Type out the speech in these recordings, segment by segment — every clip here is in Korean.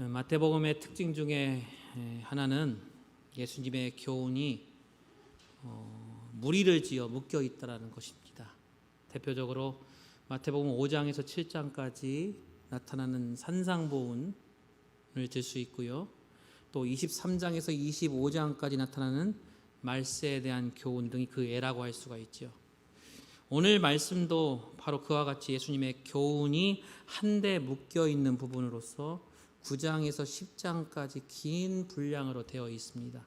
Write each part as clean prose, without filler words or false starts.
마태복음의 특징 중에 하나는 예수님의 교훈이 무리를 지어 묶여 있다라는 것입니다. 대표적으로 마태복음 5장에서 7장까지 나타나는 산상보훈을 들 수 있고요. 또 23장에서 25장까지 나타나는 말세에 대한 교훈 등이 그 예라고 할 수가 있죠. 오늘 말씀도 바로 그와 같이 예수님의 교훈이 한데 묶여 있는 부분으로서 9장에서 10장까지 긴 분량으로 되어 있습니다.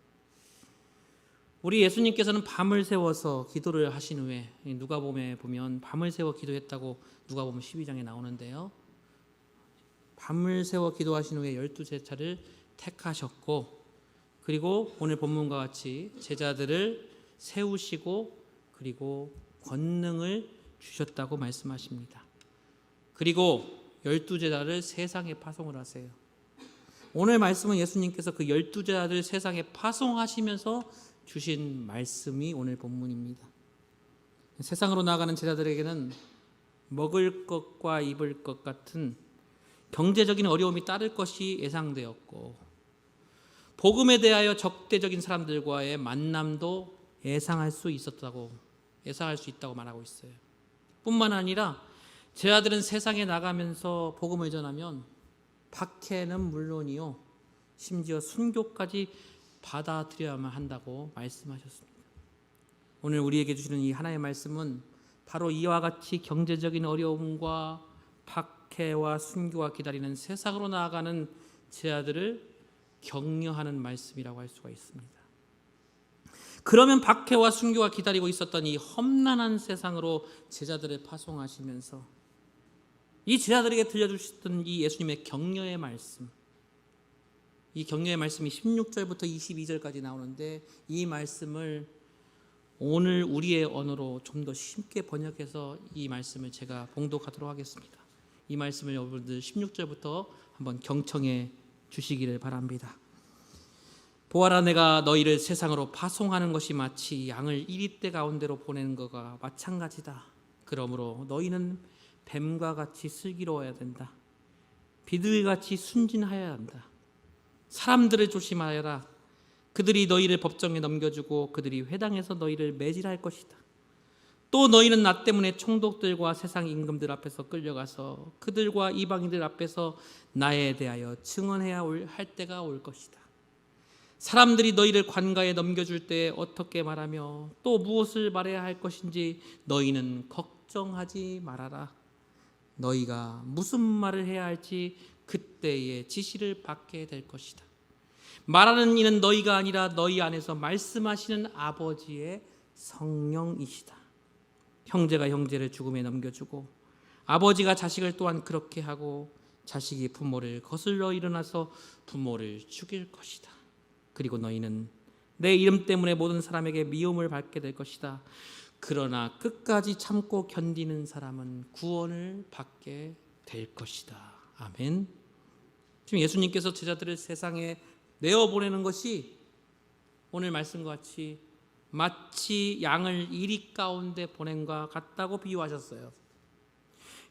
우리 예수님께서는 밤을 새워서 기도를 하신 후에 누가복음에 보면 밤을 새워 기도했다고 누가복음 12장에 나오는데요. 밤을 새워 기도하신 후에 12제자를 택하셨고, 그리고 오늘 본문과 같이 제자들을 세우시고 그리고 권능을 주셨다고 말씀하십니다. 그리고 12제자를 세상에 파송을 하세요. 오늘 말씀은 예수님께서 그 12제자들 세상에 파송하시면서 주신 말씀이 오늘 본문입니다. 세상으로 나아가는 제자들에게는 먹을 것과 입을 것 같은 경제적인 어려움이 따를 것이 예상되었고, 복음에 대하여 적대적인 사람들과의 만남도 예상할 수 있다고 말하고 있어요. 뿐만 아니라 제자들은 세상에 나가면서 복음을 전하면 박해는 물론이요, 심지어 순교까지 받아들여야만 한다고 말씀하셨습니다. 오늘 우리에게 주시는 이 하나의 말씀은 바로 이와 같이 경제적인 어려움과 박해와 순교가 기다리는 세상으로 나아가는 제자들을 격려하는 말씀이라고 할 수가 있습니다. 그러면 박해와 순교가 기다리고 있었던 이 험난한 세상으로 제자들을 파송하시면서 이 제자들에게 들려주셨던 이 예수님의 격려의 말씀, 이 격려의 말씀이 16절부터 22절까지 나오는데, 이 말씀을 오늘 우리의 언어로 좀 더 쉽게 번역해서 이 말씀을 제가 봉독하도록 하겠습니다. 이 말씀을 여러분들 16절부터 한번 경청해 주시기를 바랍니다. 보아라, 내가 너희를 세상으로 파송하는 것이 마치 양을 이리떼 가운데로 보내는 것과 마찬가지다. 그러므로 너희는 뱀과 같이 슬기로워야 된다. 비둘기같이 순진하여야 한다. 사람들을 조심하여라. 그들이 너희를 법정에 넘겨주고 그들이 회당에서 너희를 매질할 것이다. 또 너희는 나 때문에 총독들과 세상 임금들 앞에서 끌려가서 그들과 이방인들 앞에서 나에 대하여 증언해야 할 때가 올 것이다. 사람들이 너희를 관가에 넘겨줄 때 어떻게 말하며 또 무엇을 말해야 할 것인지 너희는 걱정하지 말아라. 너희가 무슨 말을 해야 할지 그때의 지시를 받게 될 것이다. 말하는 이는 너희가 아니라 너희 안에서 말씀하시는 아버지의 성령이시다. 형제가 형제를 죽음에 넘겨주고 아버지가 자식을 또한 그렇게 하고 자식이 부모를 거슬러 일어나서 부모를 죽일 것이다. 그리고 너희는 내 이름 때문에 모든 사람에게 미움을 받게 될 것이다. 그러나 끝까지 참고 견디는 사람은 구원을 받게 될 것이다. 아멘. 지금 예수님께서 제자들을 세상에 내어보내는 것이 오늘 말씀과 같이 마치 양을 이리 가운데 보낸 것 같다고 비유하셨어요.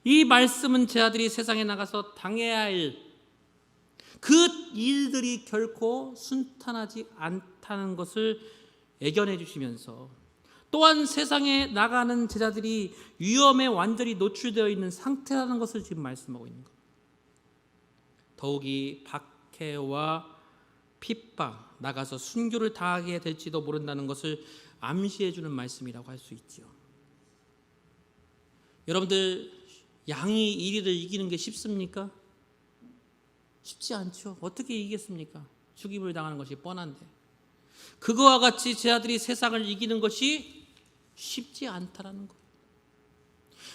이 말씀은 제자들이 세상에 나가서 당해야 할 그 일들이 결코 순탄하지 않다는 것을 예견해 주시면서, 또한 세상에 나가는 제자들이 위험에 완전히 노출되어 있는 상태라는 것을 지금 말씀하고 있는 겁니다. 더욱이 박해와 핍박, 나가서 순교를 당하게 될지도 모른다는 것을 암시해 주는 말씀이라고 할 수 있죠. 여러분들, 양이 이리를 이기는 게 쉽습니까? 쉽지 않죠. 어떻게 이기겠습니까? 죽임을 당하는 것이 뻔한데. 그거와 같이 제자들이 세상을 이기는 것이 쉽지 않다라는 거예요.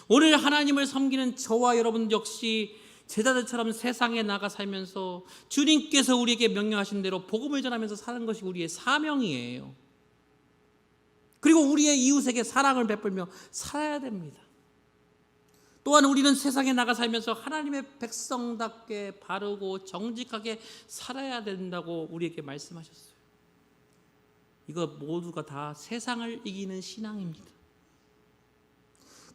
오늘 하나님을 섬기는 저와 여러분 역시 제자들처럼 세상에 나가 살면서 주님께서 우리에게 명령하신 대로 복음을 전하면서 사는 것이 우리의 사명이에요. 그리고 우리의 이웃에게 사랑을 베풀며 살아야 됩니다. 또한 우리는 세상에 나가 살면서 하나님의 백성답게 바르고 정직하게 살아야 된다고 우리에게 말씀하셨어요. 이거 모두가 다 세상을 이기는 신앙입니다.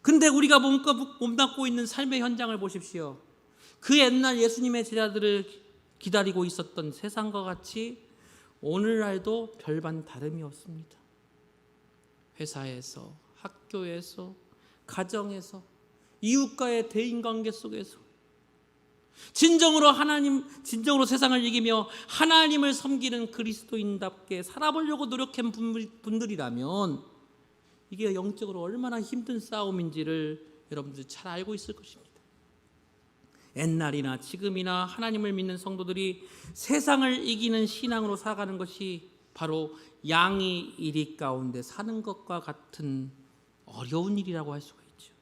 근데 우리가 몸담고 있는 삶의 현장을 보십시오. 그 옛날 예수님의 제자들을 기다리고 있었던 세상과 같이 오늘날도 별반 다름이 없습니다. 회사에서, 학교에서, 가정에서, 이웃과의 대인관계 속에서 진정으로 세상을 이기며 하나님을 섬기는 그리스도인답게 살아보려고 노력한 분들이라면 이게 영적으로 얼마나 힘든 싸움인지를 여러분들이 잘 알고 있을 것입니다. 옛날이나 지금이나 하나님을 믿는 성도들이 세상을 이기는 신앙으로 살아가는 것이 바로 양이 이리 가운데 사는 것과 같은 어려운 일이라고 할 수가 있죠.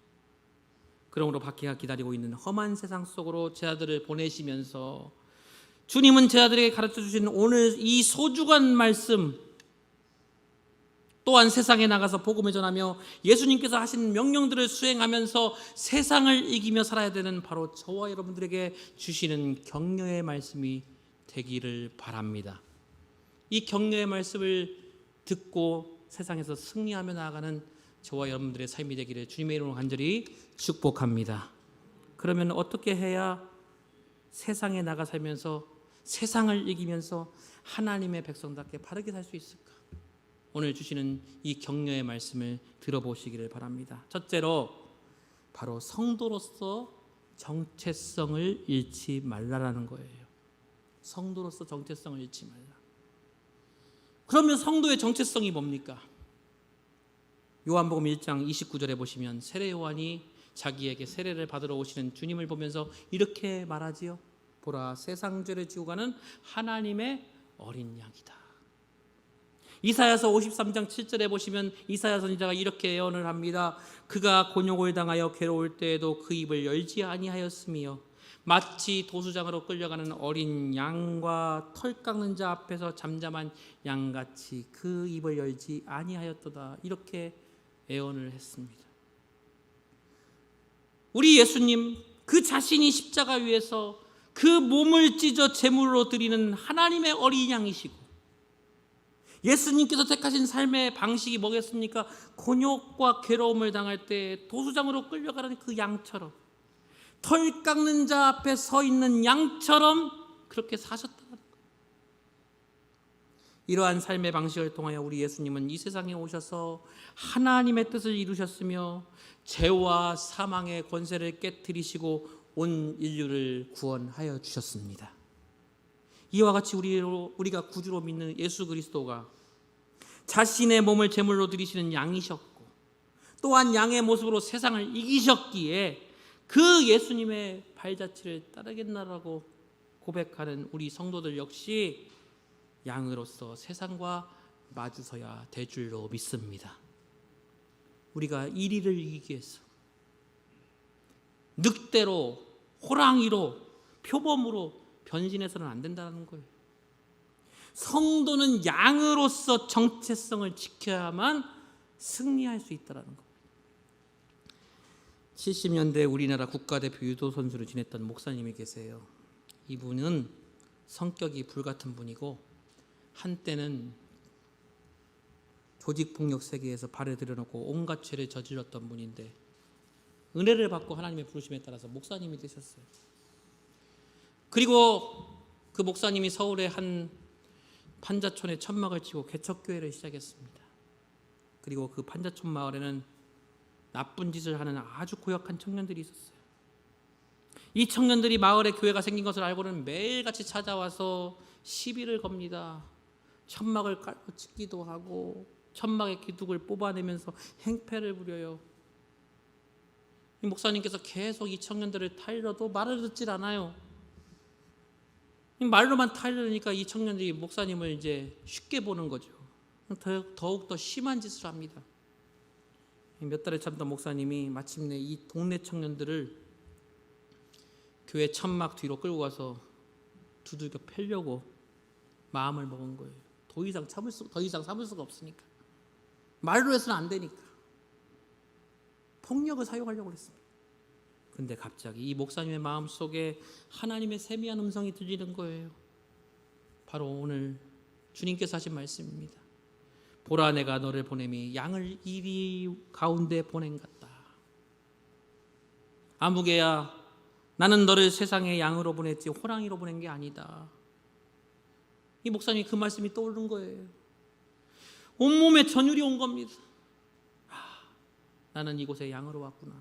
그러므로 박해가 기다리고 있는 험한 세상 속으로 제자들을 보내시면서 주님은 제자들에게 가르쳐 주신 오늘 이 소중한 말씀, 또한 세상에 나가서 복음을 전하며 예수님께서 하신 명령들을 수행하면서 세상을 이기며 살아야 되는 바로 저와 여러분들에게 주시는 격려의 말씀이 되기를 바랍니다. 이 격려의 말씀을 듣고 세상에서 승리하며 나아가는 저와 여러분들의 삶이 되기를 주님의 이름으로 간절히 축복합니다. 그러면 어떻게 해야 세상에 나가 살면서 세상을 이기면서 하나님의 백성답게 바르게 살 수 있을까? 오늘 주시는 이 격려의 말씀을 들어보시기를 바랍니다. 첫째로 바로 성도로서 정체성을 잃지 말라라는 거예요. 성도로서 정체성을 잃지 말라. 그러면 성도의 정체성이 뭡니까? 요한복음 1장 29절에 보시면 세례 요한이 자기에게 세례를 받으러 오시는 주님을 보면서 이렇게 말하지요. 보라, 세상 죄를 지고 가는 하나님의 어린 양이다. 이사야서 53장 7절에 보시면 이사야 선지자가 이렇게 예언을 합니다. 그가 곤욕을 당하여 괴로울 때에도 그 입을 열지 아니하였으며 마치 도수장으로 끌려가는 어린 양과 털 깎는 자 앞에서 잠잠한 양같이 그 입을 열지 아니하였도다. 이렇게 예언을 했습니다. 우리 예수님 그 자신이 십자가 위에서 그 몸을 찢어 제물로 드리는 하나님의 어린 양이시고 예수님께서 택하신 삶의 방식이 뭐겠습니까? 곤욕과 괴로움을 당할 때 도수장으로 끌려가는 그 양처럼 털 깎는 자 앞에 서 있는 양처럼 그렇게 사셨다는 거예요. 이러한 삶의 방식을 통하여 우리 예수님은 이 세상에 오셔서 하나님의 뜻을 이루셨으며 죄와 사망의 권세를 깨뜨리시고 온 인류를 구원하여 주셨습니다. 이와 같이 우리가 구주로 믿는 예수 그리스도가 자신의 몸을 제물로 드리시는 양이셨고 또한 양의 모습으로 세상을 이기셨기에 그 예수님의 발자취를 따르겠나라고 고백하는 우리 성도들 역시 양으로서 세상과 마주서야 될 줄로 믿습니다. 우리가 이리를 이기기 위해서 늑대로, 호랑이로, 표범으로 변신해서는 안 된다는 거예요. 성도는 양으로서 정체성을 지켜야만 승리할 수 있다는 겁니다. 70년대 우리나라 국가대표 유도 선수를 지냈던 목사님이 계세요. 이분은 성격이 불같은 분이고 한때는 조직폭력 세계에서 발을 들여놓고 온갖 죄를 저질렀던 분인데 은혜를 받고 하나님의 부르심에 따라서 목사님이 되셨어요. 그리고 그 목사님이 서울의 한 판자촌에 천막을 치고 개척교회를 시작했습니다. 그리고 그 판자촌 마을에는 나쁜 짓을 하는 아주 고약한 청년들이 있었어요. 이 청년들이 마을에 교회가 생긴 것을 알고는 매일같이 찾아와서 시비를 겁니다. 천막을 깔고 찍기도 하고 천막의 기둥을 뽑아내면서 행패를 부려요. 이 목사님께서 계속 이 청년들을 타일러도 말을 듣질 않아요. 말로만 타일러니까 이 청년들이 목사님을 이제 쉽게 보는 거죠. 더욱 더 심한 짓을 합니다. 몇 달에 참던 목사님이 마침내 이 동네 청년들을 교회 천막 뒤로 끌고 가서 두들겨 패려고 마음을 먹은 거예요. 더 이상 참을 수가 없으니까. 말로 해서는 안 되니까. 폭력을 사용하려고 했습니다. 근데 갑자기 이 목사님의 마음속에 하나님의 세미한 음성이 들리는 거예요. 바로 오늘 주님께서 하신 말씀입니다. 보라, 내가 너를 보냄이 양을 이리 가운데 보낸 같다. 아무개야, 나는 너를 세상의 양으로 보냈지 호랑이로 보낸 게 아니다. 이 목사님이 그 말씀이 떠오르는 거예요. 온몸에 전율이 온 겁니다. 나는 이곳에 양으로 왔구나.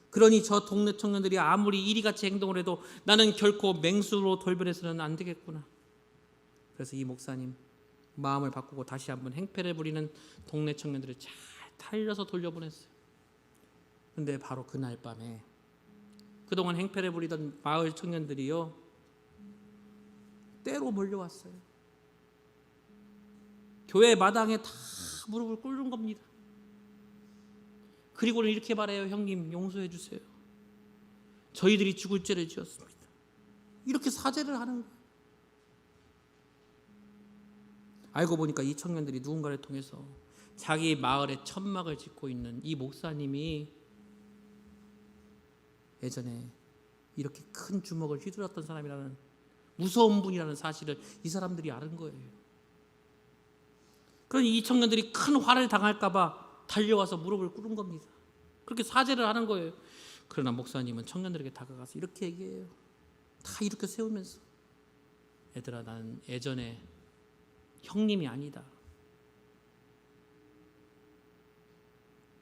그러니 저 동네 청년들이 아무리 이리같이 행동을 해도 나는 결코 맹수로 돌변해서는 안 되겠구나. 그래서 이 목사님 마음을 바꾸고 다시 한번 행패를 부리는 동네 청년들을 잘 달려서 돌려보냈어요. 근데 바로 그날 밤에 그동안 행패를 부리던 마을 청년들이요, 때로 몰려왔어요. 교회 마당에 다 무릎을 꿇는 겁니다. 그리고는 이렇게 말해요. 형님 용서해 주세요. 저희들이 죽을 죄를 지었습니다. 이렇게 사죄를 하는 거예요. 알고 보니까 이 청년들이 누군가를 통해서 자기 마을에 천막을 짓고 있는 이 목사님이 예전에 이렇게 큰 주먹을 휘둘렀던 사람이라는, 무서운 분이라는 사실을 이 사람들이 아는 거예요. 그러니 이 청년들이 큰 화를 당할까 봐 달려와서 무릎을 꿇은 겁니다. 그렇게 사죄를 하는 거예요. 그러나 목사님은 청년들에게 다가가서 이렇게 얘기해요. 다 이렇게 세우면서, 얘들아, 나는 예전에 형님이 아니다.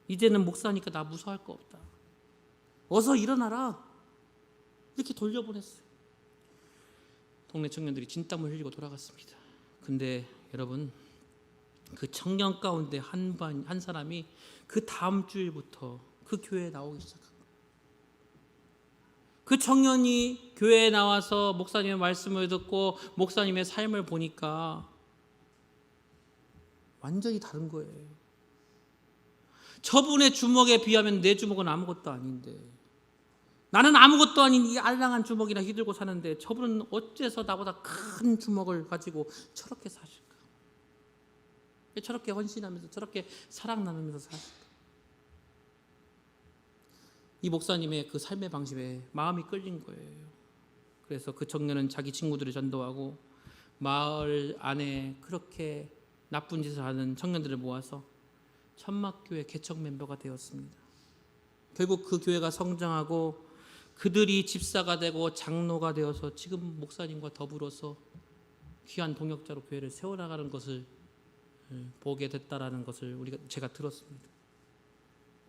이제는 목사니까 나 무서워할 거 없다. 어서 일어나라. 이렇게 돌려보냈어요. 동네 청년들이 진땀을 흘리고 돌아갔습니다. 근데 여러분, 그 청년 가운데 한 사람이 그 다음 주일부터 그 교회에 나오기 시작합니다. 그 청년이 교회에 나와서 목사님의 말씀을 듣고 목사님의 삶을 보니까 완전히 다른 거예요. 저분의 주먹에 비하면 내 주먹은 아무것도 아닌데, 나는 아무것도 아닌 이 알랑한 주먹이나 휘들고 사는데 저분은 어째서 나보다 큰 주먹을 가지고 저렇게 사실까? 저렇게 헌신하면서 저렇게 사랑 나누면서 사실까? 이 목사님의 그 삶의 방식에 마음이 끌린 거예요. 그래서 그 청년은 자기 친구들을 전도하고 마을 안에 그렇게 나쁜 짓을 하는 청년들을 모아서 천막교회 개척 멤버가 되었습니다. 결국 그 교회가 성장하고 그들이 집사가 되고 장로가 되어서 지금 목사님과 더불어서 귀한 동역자로 교회를 세워나가는 것을 보게 됐다라는 것을 제가 들었습니다.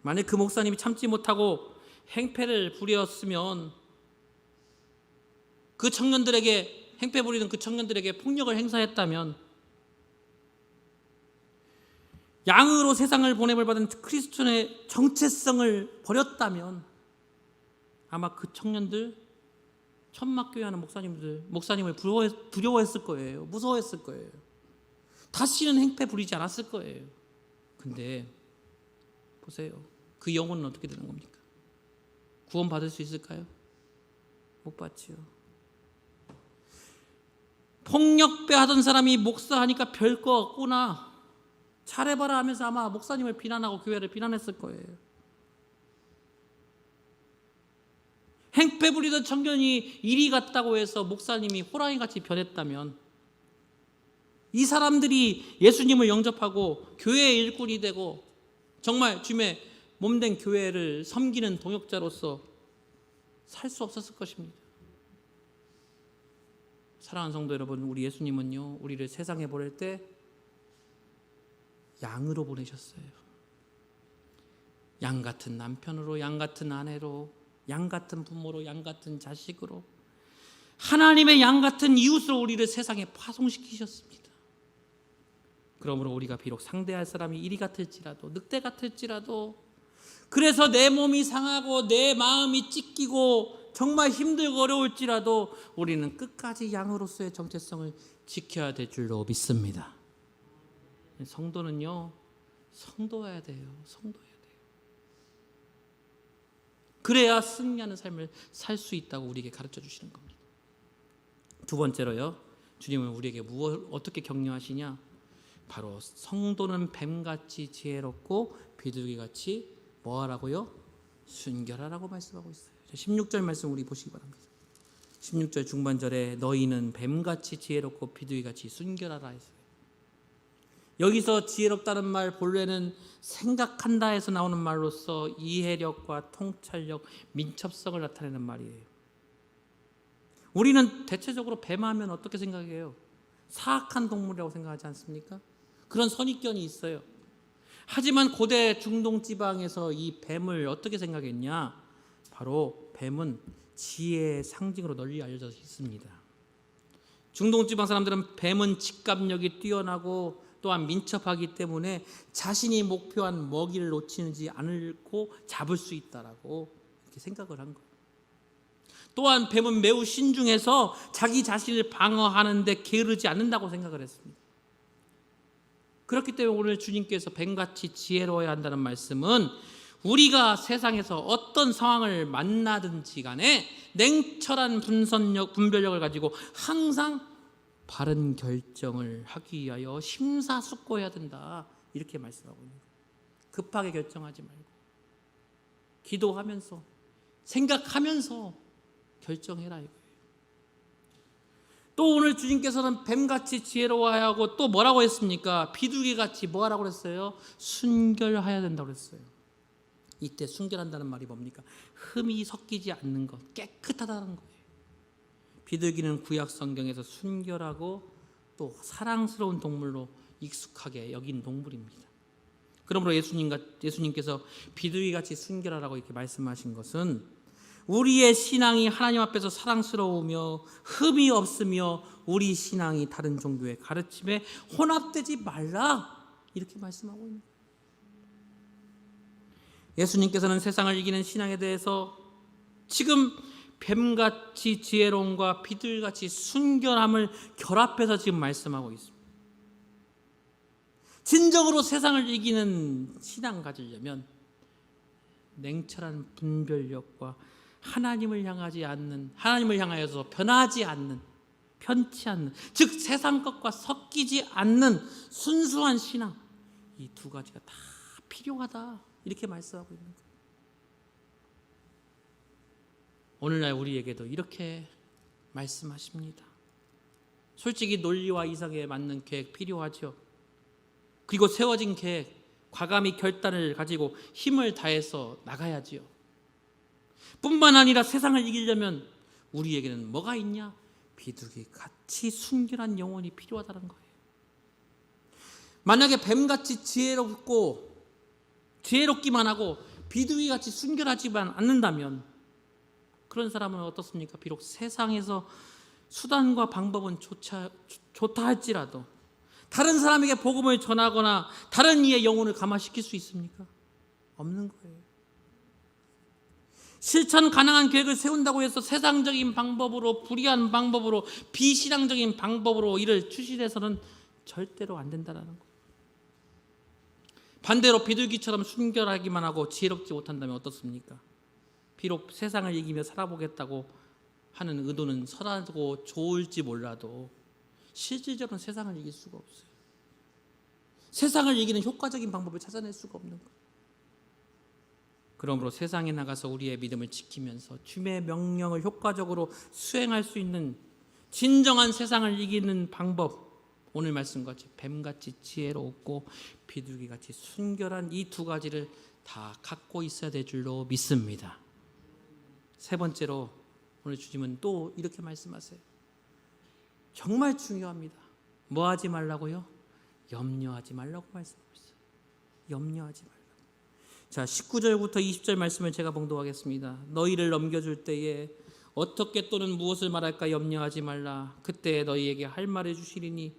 만약 그 목사님이 참지 못하고 행패를 부렸으면 그 청년들에게, 행패 부리는 그 청년들에게 폭력을 행사했다면, 양으로 세상을 보냄을 받은 그리스도의 정체성을 버렸다면 아마 그 청년들, 천막교회 하는 목사님을 두려워했을 거예요. 무서워했을 거예요. 다시는 행패 부리지 않았을 거예요. 근데 보세요. 그 영혼은 어떻게 되는 겁니까? 구원 받을 수 있을까요? 못 받지요. 폭력배 하던 사람이 목사하니까 별거 없구나, 잘해봐라 하면서 아마 목사님을 비난하고 교회를 비난했을 거예요. 행패 부리던 청년이 이리 갔다고 해서 목사님이 호랑이같이 변했다면, 이 사람들이 예수님을 영접하고 교회의 일꾼이 되고 정말 주님의 몸된 교회를 섬기는 동역자로서 살 수 없었을 것입니다. 사랑하는 성도 여러분, 우리 예수님은요, 우리를 세상에 보낼 때 양으로 보내셨어요. 양 같은 남편으로, 양 같은 아내로, 양 같은 부모로, 양 같은 자식으로, 하나님의 양 같은 이웃으로 우리를 세상에 파송시키셨습니다. 그러므로 우리가 비록 상대할 사람이 이리 같을지라도, 늑대 같을지라도, 그래서 내 몸이 상하고 내 마음이 찢기고 정말 힘들고 어려울지라도 우리는 끝까지 양으로서의 정체성을 지켜야 될 줄로 믿습니다. 성도는요, 성도해야 돼요. 성도해야 돼요. 그래야 승리하는 삶을 살 수 있다고 우리에게 가르쳐 주시는 겁니다. 두 번째로요, 주님은 우리에게 어떻게 격려하시냐? 바로 성도는 뱀같이 지혜롭고 비둘기같이 뭐하라고요? 순결하라고 말씀하고 있어요. 16절 말씀 우리 보시기 바랍니다. 16절 중반절에 너희는 뱀같이 지혜롭고 비둘기같이 순결하라 했어요. 여기서 지혜롭다는 말 본래는 생각한다에서 나오는 말로서 이해력과 통찰력, 민첩성을 나타내는 말이에요. 우리는 대체적으로 뱀하면 어떻게 생각해요? 사악한 동물이라고 생각하지 않습니까? 그런 선입견이 있어요. 하지만 고대 중동 지방에서 이 뱀을 어떻게 생각했냐? 바로 뱀은 지혜의 상징으로 널리 알려져 있습니다. 중동 지방 사람들은 뱀은 직감력이 뛰어나고 또한 민첩하기 때문에 자신이 목표한 먹이를 놓치지 않고 잡을 수 있다라고 이렇게 생각을 한 거예요. 또한 뱀은 매우 신중해서 자기 자신을 방어하는 데 게으르지 않는다고 생각을 했습니다. 그렇기 때문에 오늘 주님께서 뱀같이 지혜로워야 한다는 말씀은 우리가 세상에서 어떤 상황을 만나든지 간에 냉철한 분별력을 가지고 항상 바른 결정을 하기 위하여 심사숙고해야 된다, 이렇게 말씀하고 있는 거예요. 급하게 결정하지 말고 기도하면서 생각하면서 결정해라 이거예요. 또 오늘 주님께서는 뱀같이 지혜로워야 하고 또 뭐라고 했습니까? 비둘기같이 뭐 하라고 그랬어요? 순결해야 된다고 그랬어요. 이때 순결한다는 말이 뭡니까? 흠이 섞이지 않는 것, 깨끗하다는 거예요. 비둘기는 구약 성경에서 순결하고 또 사랑스러운 동물로 익숙하게 여긴 동물입니다. 그러므로 예수님께서 비둘기같이 순결하라고 이렇게 말씀하신 것은 우리의 신앙이 하나님 앞에서 사랑스러우며 흠이 없으며 우리 신앙이 다른 종교의 가르침에 혼합되지 말라, 이렇게 말씀하고 있는 거예요. 예수님께서는 세상을 이기는 신앙에 대해서 지금 뱀같이 지혜로움과 비둘기같이 순결함을 결합해서 지금 말씀하고 있습니다. 진정으로 세상을 이기는 신앙 가지려면 냉철한 분별력과 하나님을 향하여서 변하지 않는, 편치 않는, 즉 세상 것과 섞이지 않는 순수한 신앙, 이 두 가지가 다 필요하다, 이렇게 말씀하고 있는 거예요. 오늘날 우리에게도 이렇게 말씀하십니다. 솔직히 논리와 이성에 맞는 계획 필요하죠. 그리고 세워진 계획, 과감히 결단을 가지고 힘을 다해서 나가야지요. 뿐만 아니라 세상을 이기려면 우리에게는 뭐가 있냐? 비둘기 같이 순결한 영혼이 필요하다는 거예요. 만약에 뱀같이 지혜롭기만 하고 비둘기같이 순결하지만 않는다면 그런 사람은 어떻습니까? 비록 세상에서 수단과 방법은 좋다 할지라도 다른 사람에게 복음을 전하거나 다른 이의 영혼을 감화시킬 수 있습니까? 없는 거예요. 실천 가능한 계획을 세운다고 해서 세상적인 방법으로, 불의한 방법으로, 비신앙적인 방법으로 이를 추진해서는 절대로 안 된다는 거예요. 반대로 비둘기처럼 순결하기만 하고 지혜롭지 못한다면 어떻습니까? 비록 세상을 이기며 살아보겠다고 하는 의도는 선하고 좋을지 몰라도 실질적으로 세상을 이길 수가 없어요. 세상을 이기는 효과적인 방법을 찾아낼 수가 없는 거예요. 그러므로 세상에 나가서 우리의 믿음을 지키면서 주님의 명령을 효과적으로 수행할 수 있는 진정한 세상을 이기는 방법, 오늘 말씀같이 뱀같이 지혜롭고 비둘기같이 순결한 이 두 가지를 다 갖고 있어야 될 줄로 믿습니다. 세 번째로 오늘 주님은 또 이렇게 말씀하세요. 정말 중요합니다. 뭐 하지 말라고요? 염려하지 말라고 말씀하고 있어요. 염려하지 말라고. 자, 19절부터 20절 말씀을 제가 봉독하겠습니다. 너희를 넘겨줄 때에 어떻게 또는 무엇을 말할까 염려하지 말라. 그때 너희에게 할 말을 주시리니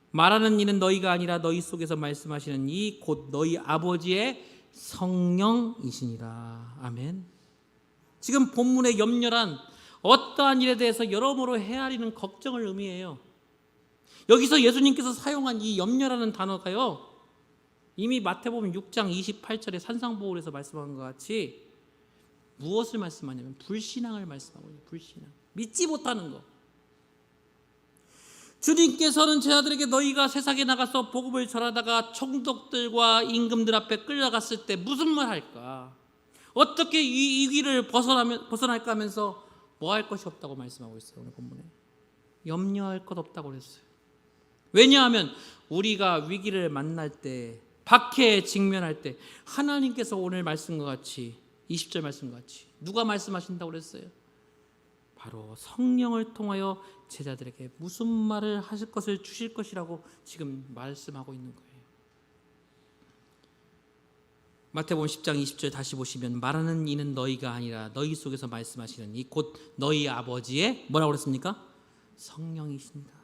말하는 이는 너희가 아니라 너희 속에서 말씀하시는 이 곧 너희 아버지의 성령이시니라. 아멘. 지금 본문의 염려란 어떠한 일에 대해서 여러모로 헤아리는 걱정을 의미해요. 여기서 예수님께서 사용한 이 염려라는 단어가요, 이미 마태복음 6장 28절에 산상보훈에서 말씀한 것 같이 무엇을 말씀하냐면 불신앙을 말씀하고 있어요. 불신앙, 믿지 못하는 것. 주님께서는 제자들에게 너희가 세상에 나가서 복음을 전하다가 총독들과 임금들 앞에 끌려갔을 때 무슨 말 할까? 어떻게 이 위기를 벗어날까 하면서 뭐 할 것이 없다고 말씀하고 있어요. 오늘 본문에 염려할 것 없다고 그랬어요. 왜냐하면 우리가 위기를 만날 때, 박해에 직면할 때 하나님께서 오늘 말씀과 같이 20절 말씀과 같이 누가 말씀하신다고 그랬어요? 바로 성령을 통하여 제자들에게 무슨 말을 하실 것을 주실 것이라고 지금 말씀하고 있는 거예요. 마태복음 10장 20절 다시 보시면 말하는 이는 너희가 아니라 너희 속에서 말씀하시는 이 곧 너희 아버지의 뭐라고 그랬습니까? 성령이십니다.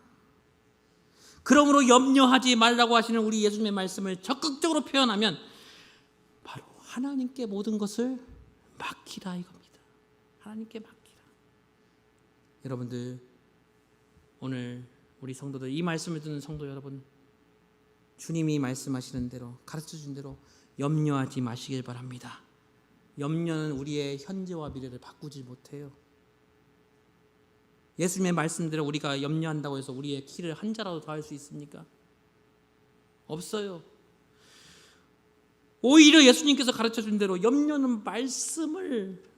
그러므로 염려하지 말라고 하시는 우리 예수님의 말씀을 적극적으로 표현하면 바로 하나님께 모든 것을 맡기라 이겁니다. 하나님께 맡기라. 여러분들 오늘 우리 성도들, 이 말씀을 듣는 성도 여러분, 주님이 말씀하시는 대로, 가르쳐준 대로 염려하지 마시길 바랍니다. 염려는 우리의 현재와 미래를 바꾸지 못해요. 예수님의 말씀대로 우리가 염려한다고 해서 우리의 키를 한 자라도 더할 수 있습니까? 없어요. 오히려 예수님께서 가르쳐준 대로 염려는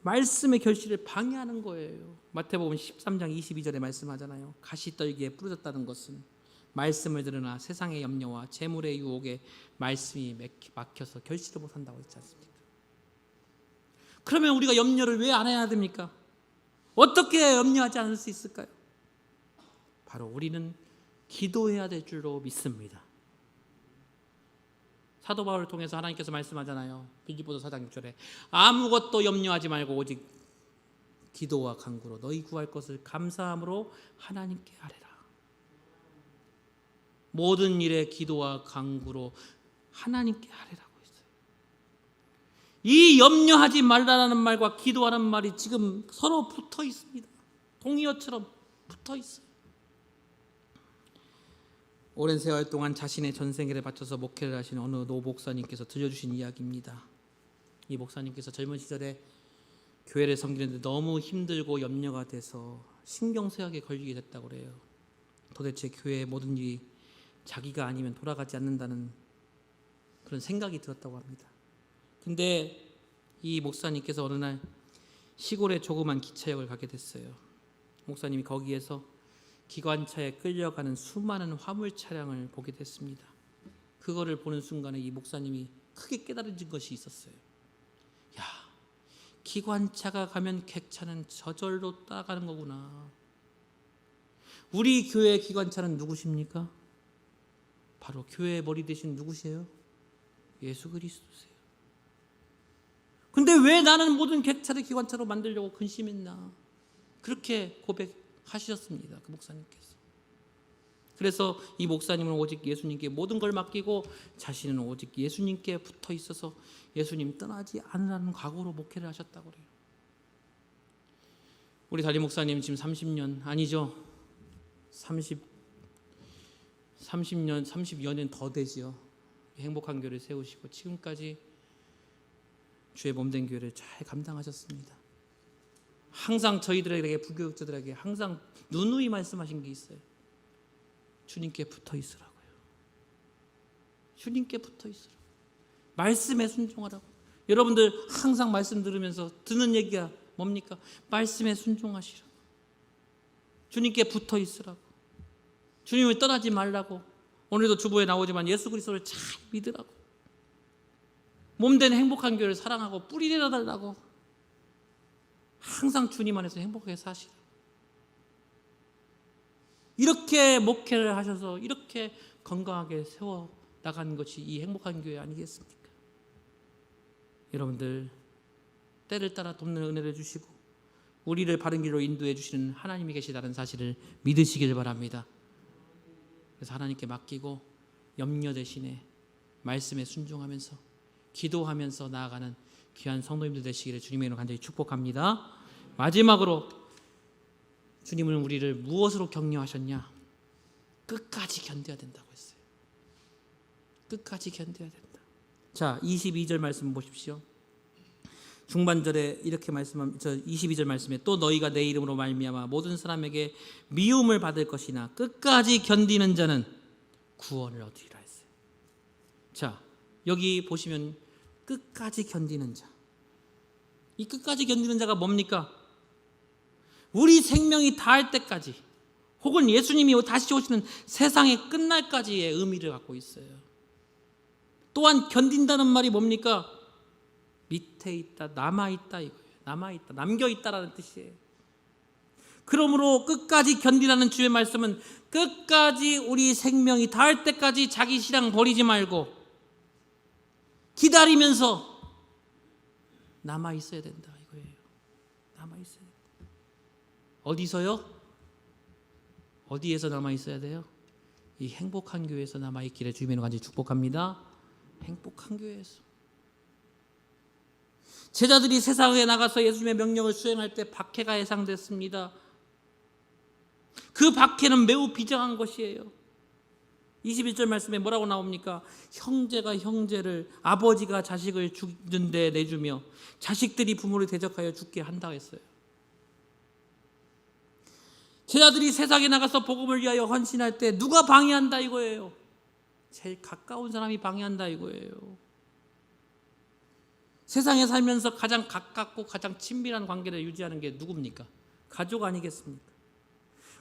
말씀의 결실을 방해하는 거예요. 마태복음 13장 22절에 말씀하잖아요. 가시떨기에 부러졌다는 것은 말씀을 들으나 세상의 염려와 재물의 유혹에 말씀이 막혀서 결실을 못한다고 했지 않습니까? 그러면 우리가 염려를 왜 안 해야 됩니까? 어떻게 염려하지 않을 수 있을까요? 바로 우리는 기도해야 될 줄로 믿습니다. 사도 바울을 통해서 하나님께서 말씀하잖아요. 빌립보서 4장 6절에 아무것도 염려하지 말고 오직 기도와 간구로 너희 구할 것을 감사함으로 하나님께 아뢰라. 모든 일에 기도와 간구로 하나님께 아뢰라고 했어요. 이 염려하지 말라라는 말과 기도하는 말이 지금 서로 붙어 있습니다. 동의어처럼 붙어 있어요. 오랜 세월 동안 자신의 전생애를 바쳐서 목회를 하신 어느 노 목사님께서 들려주신 이야기입니다. 이 목사님께서 젊은 시절에 교회를 섬기는데 너무 힘들고 염려가 돼서 신경쇠약에 걸리게 됐다고 그래요. 도대체 교회의 모든 일이 자기가 아니면 돌아가지 않는다는 그런 생각이 들었다고 합니다. 근데 이 목사님께서 어느 날 시골에 조그만 기차역을 가게 됐어요. 목사님이 거기에서 기관차에 끌려가는 수많은 화물 차량을 보게 됐습니다. 그거를 보는 순간에 이 목사님이 크게 깨달은 것이 있었어요. 야, 기관차가 가면 객차는 저절로 따라가는 거구나. 우리 교회의 기관차는 누구십니까? 바로 교회의 머리 대신 누구세요? 예수 그리스도세요. 근데 왜 나는 모든 객차를 기관차로 만들려고 근심했나? 그렇게 고백하셨습니다. 그 목사님께서. 그래서 이 목사님은 오직 예수님께 모든 걸 맡기고 자신은 오직 예수님께 붙어 있어서 예수님 떠나지 않으라는 각오로 목회를 하셨다고 그래요. 우리 담임 목사님 지금 30년 아니죠? 30여 년 더 되지요. 행복한 교회를 세우시고 지금까지 주의 몸된 교회를 잘 감당하셨습니다. 항상 저희들에게 부교육자들에게 항상 누누이 말씀하신 게 있어요. 주님께 붙어 있으라고요. 주님께 붙어 있으라고. 말씀에 순종하라고. 여러분들 항상 말씀 들으면서 듣는 얘기가 뭡니까? 말씀에 순종하시라고. 주님께 붙어 있으라고. 주님을 떠나지 말라고. 오늘도 주보에 나오지만 예수 그리스도를 잘 믿으라고. 몸된 행복한 교회를 사랑하고 뿌리 내려달라고. 항상 주님 안에서 행복하게 사시라고. 이렇게 목회를 하셔서 이렇게 건강하게 세워 나가는 것이 이 행복한 교회 아니겠습니까? 여러분들 때를 따라 돕는 은혜를 주시고 우리를 바른 길로 인도해 주시는 하나님이 계시다는 사실을 믿으시길 바랍니다. 그래서 하나님께 맡기고 염려 대신에 말씀에 순종하면서 기도하면서 나아가는 귀한 성도님들 되시기를 주님의 이름으로 간절히 축복합니다. 마지막으로 주님은 우리를 무엇으로 격려하셨냐? 끝까지 견뎌야 된다고 했어요. 끝까지 견뎌야 된다. 자, 22절 말씀 보십시오. 중반절에 이렇게 말씀합니다. 22절 말씀에 또 너희가 내 이름으로 말미암아 모든 사람에게 미움을 받을 것이나 끝까지 견디는 자는 구원을 얻으리라 했어요. 자, 여기 보시면 끝까지 견디는 자. 이 끝까지 견디는 자가 뭡니까? 우리 생명이 다할 때까지 혹은 예수님이 다시 오시는 세상의 끝날까지의 의미를 갖고 있어요. 또한 견딘다는 말이 뭡니까? 밑에 있다, 남아있다 이거예요. 남아있다, 남겨있다라는 뜻이에요. 그러므로 끝까지 견디라는 주의 말씀은 끝까지 우리 생명이 닿을 때까지 자기 신앙 버리지 말고 기다리면서 남아있어야 된다 이거예요. 남아있어야 된다. 어디서요? 어디에서 남아있어야 돼요? 이 행복한 교회에서 남아있기를 주님의 이름으로 간절히 축복합니다. 행복한 교회에서. 제자들이 세상에 나가서 예수님의 명령을 수행할 때 박해가 예상됐습니다. 그 박해는 매우 비장한 것이에요. 21절 말씀에 뭐라고 나옵니까? 형제가 형제를, 아버지가 자식을 죽는데 내주며 자식들이 부모를 대적하여 죽게 한다 했어요. 제자들이 세상에 나가서 복음을 위하여 헌신할 때 누가 방해한다 이거예요? 제일 가까운 사람이 방해한다 이거예요. 세상에 살면서 가장 가깝고 가장 친밀한 관계를 유지하는 게 누굽니까? 가족 아니겠습니까?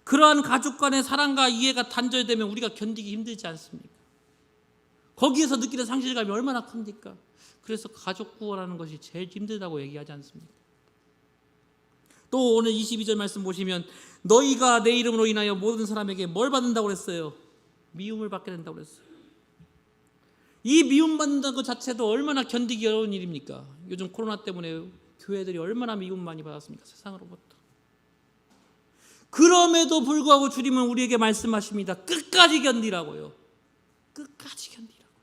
그러한 가족 간의 사랑과 이해가 단절되면 우리가 견디기 힘들지 않습니까? 거기에서 느끼는 상실감이 얼마나 큽니까? 그래서 가족 구원하는 것이 제일 힘들다고 얘기하지 않습니까? 또 오늘 22절 말씀 보시면 너희가 내 이름으로 인하여 모든 사람에게 뭘 받는다고 그랬어요? 미움을 받게 된다고 그랬어요. 이 미움받는 것 자체도 얼마나 견디기 어려운 일입니까? 요즘 코로나 때문에 교회들이 얼마나 미움 많이 받았습니까? 세상으로부터. 그럼에도 불구하고 주님은 우리에게 말씀하십니다. 끝까지 견디라고요. 끝까지 견디라고요.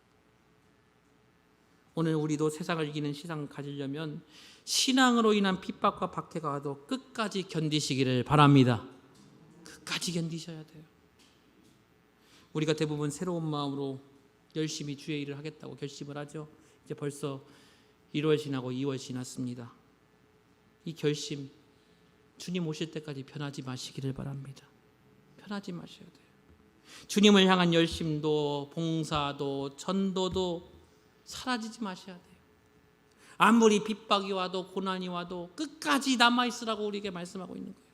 오늘 우리도 세상을 이기는 신앙을 가지려면 신앙으로 인한 핍박과 박해가 와도 끝까지 견디시기를 바랍니다. 끝까지 견디셔야 돼요. 우리가 대부분 새로운 마음으로 열심히 주의 일을 하겠다고 결심을 하죠. 이제 벌써 1월 지나고 2월 지났습니다. 이 결심 주님 오실 때까지 변하지 마시기를 바랍니다. 변하지 마셔야 돼요. 주님을 향한 열심도 봉사도 전도도 사라지지 마셔야 돼요. 아무리 핍박이 와도 고난이 와도 끝까지 남아있으라고 우리에게 말씀하고 있는 거예요.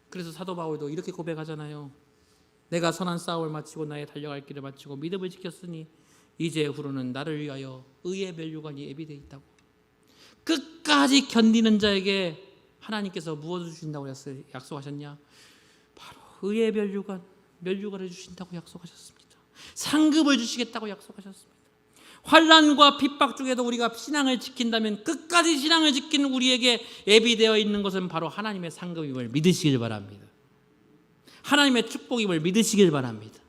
그래서 사도 바울도 이렇게 고백하잖아요. 내가 선한 싸움을 마치고 나의 달려갈 길을 마치고 믿음을 지켰으니 이제 후로는 나를 위하여 의의 면류관이 예비되어 있다고. 끝까지 견디는 자에게 하나님께서 무엇을 주신다고 약속하셨냐? 바로 의의 면류관을 주신다고 약속하셨습니다. 상급을 주시겠다고 약속하셨습니다. 환난과 핍박 중에도 우리가 신앙을 지킨다면 끝까지 신앙을 지키는 우리에게 예비되어 있는 것은 바로 하나님의 상급임을 믿으시길 바랍니다. 하나님의 축복임을 믿으시길 바랍니다.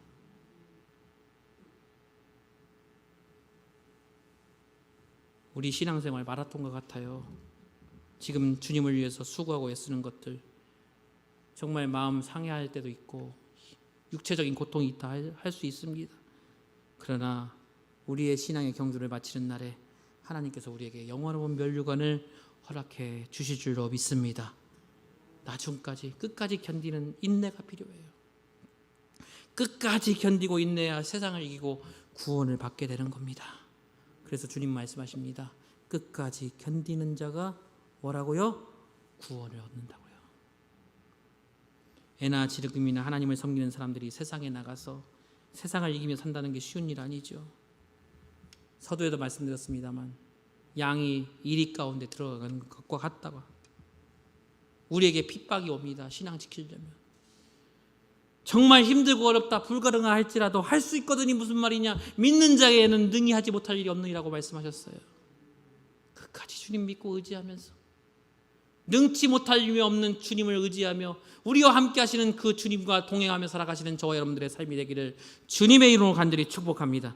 우리 신앙생활 마라톤과 같아요. 지금 주님을 위해서 수고하고 애쓰는 것들 정말 마음 상해할 때도 있고 육체적인 고통이 있다 할 수 있습니다. 그러나 우리의 신앙의 경주를 마치는 날에 하나님께서 우리에게 영원한 면류관을 허락해 주실 줄로 믿습니다. 나중까지 끝까지 견디는 인내가 필요해요. 끝까지 견디고 인내해야 세상을 이기고 구원을 받게 되는 겁니다. 그래서 주님 말씀하십니다. 끝까지 견디는 자가 뭐라고요? 구원을 얻는다고요. 애나 지름이나 하나님을 섬기는 사람들이 세상에 나가서 세상을 이기며 산다는 게 쉬운 일 아니죠. 서두에도 말씀드렸습니다만 양이 이리 가운데 들어가는 것과 같다가 우리에게 핍박이 옵니다. 신앙 지키려면 정말 힘들고 어렵다 불가능하 할지라도 할 수 있거든이 무슨 말이냐? 믿는 자에게는 능히 하지 못할 일이 없느니라고 말씀하셨어요. 끝까지 주님 믿고 의지하면서 능치 못할 힘이 없는 주님을 의지하며 우리와 함께 하시는 그 주님과 동행하며 살아가시는 저와 여러분들의 삶이 되기를 주님의 이름으로 간절히 축복합니다.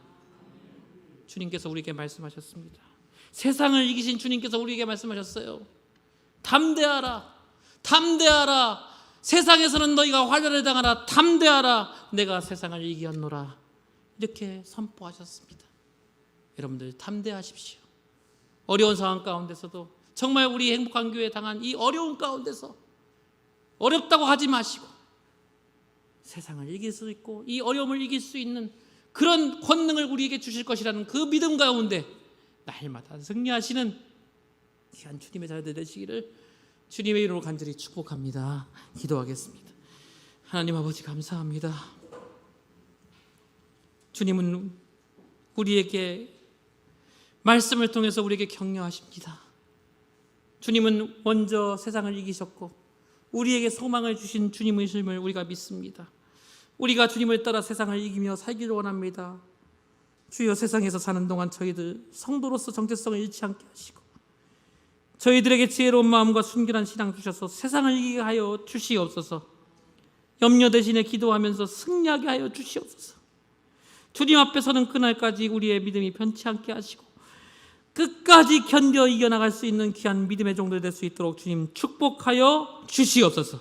주님께서 우리에게 말씀하셨습니다. 세상을 이기신 주님께서 우리에게 말씀하셨어요. 담대하라. 담대하라. 세상에서는 너희가 환난을 당하라. 담대하라. 내가 세상을 이기었노라. 이렇게 선포하셨습니다. 여러분들 담대하십시오. 어려운 상황 가운데서도 정말 우리 행복한 교회에 당한 이 어려운 가운데서 어렵다고 하지 마시고 세상을 이길 수 있고 이 어려움을 이길 수 있는 그런 권능을 우리에게 주실 것이라는 그 믿음 가운데 날마다 승리하시는 귀한 주님의 자녀들 되시기를 주님의 이름으로 간절히 축복합니다. 기도하겠습니다. 하나님 아버지 감사합니다. 주님은 우리에게 말씀을 통해서 우리에게 격려하십니다. 주님은 먼저 세상을 이기셨고 우리에게 소망을 주신 주님이심을 우리가 믿습니다. 우리가 주님을 따라 세상을 이기며 살기를 원합니다. 주여, 세상에서 사는 동안 저희들 성도로서 정체성을 잃지 않게 하시고 저희들에게 지혜로운 마음과 순결한 신앙 주셔서 세상을 이기게 하여 주시옵소서. 염려 대신에 기도하면서 승리하게 하여 주시옵소서. 주님 앞에 서는 그날까지 우리의 믿음이 변치 않게 하시고 끝까지 견뎌 이겨나갈 수 있는 귀한 믿음의 종들 될 수 있도록 주님 축복하여 주시옵소서.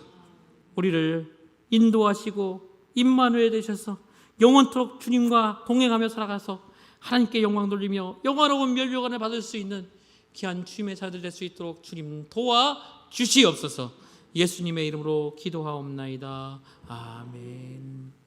우리를 인도하시고 임마누엘 되셔서 영원토록 주님과 동행하며 살아가서 하나님께 영광 돌리며 영화로운 멸류관을 받을 수 있는 귀한 주님의 자들 될 수 있도록 주님 도와 주시옵소서. 예수님의 이름으로 기도하옵나이다. 아멘.